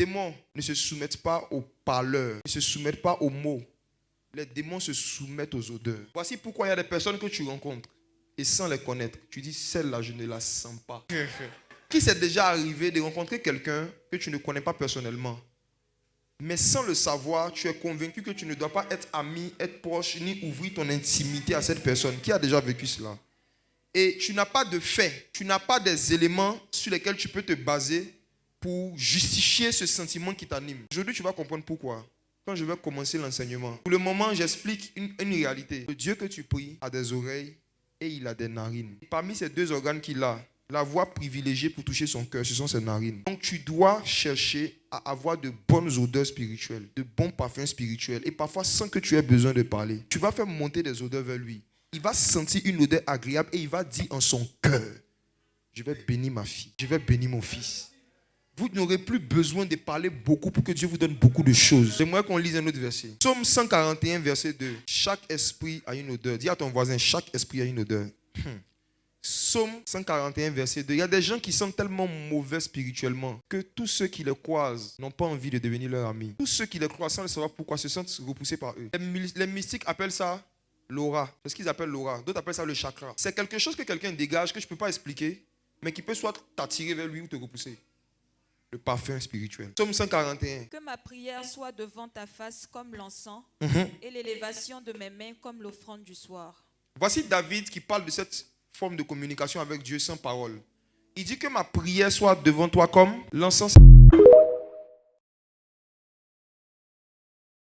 démons ne se soumettent pas aux parleurs, ne se soumettent pas aux mots. Les démons se soumettent aux odeurs. Voici pourquoi il y a des personnes que tu rencontres et sans les connaître, tu dis celle-là, je ne la sens pas. Qui s'est déjà arrivé de rencontrer quelqu'un que tu ne connais pas personnellement, mais sans le savoir, tu es convaincu que tu ne dois pas être ami, être proche, ni ouvrir ton intimité à cette personne. Qui a déjà vécu cela? Et tu n'as pas de faits, tu n'as pas des éléments sur lesquels tu peux te baser pour justifier ce sentiment qui t'anime. Aujourd'hui, tu vas comprendre pourquoi. Quand je vais commencer l'enseignement, pour le moment, j'explique une réalité. Le Dieu que tu pries a des oreilles et il a des narines. Et parmi ces deux organes qu'il a, la voie privilégiée pour toucher son cœur, ce sont ses narines. Donc tu dois chercher à avoir de bonnes odeurs spirituelles, de bons parfums spirituels, et parfois sans que tu aies besoin de parler. Tu vas faire monter des odeurs vers lui. Il va sentir une odeur agréable et il va dire en son cœur, je vais bénir ma fille, je vais bénir mon fils. Vous n'aurez plus besoin de parler beaucoup pour que Dieu vous donne beaucoup de choses. J'aimerais qu'on lise un autre verset. Psaume 141, verset 2. Chaque esprit a une odeur. Dis à ton voisin, chaque esprit a une odeur. Psaume 141, verset 2. Il y a des gens qui sont tellement mauvais spirituellement que tous ceux qui les croisent n'ont pas envie de devenir leurs amis. Tous ceux qui les croisent sans le savoir pourquoi se sentent repoussés par eux. Les mystiques appellent ça l'aura. C'est ce qu'ils appellent l'aura. D'autres appellent ça le chakra. C'est quelque chose que quelqu'un dégage que je ne peux pas expliquer, mais qui peut soit t'attirer vers lui ou te repousser. Le parfum spirituel. Psaume 141. Que ma prière soit devant ta face comme l'encens et l'élévation de mes mains comme l'offrande du soir. Voici David qui parle de cette forme de communication avec Dieu sans parole. Il dit que ma prière soit devant toi comme l'encens.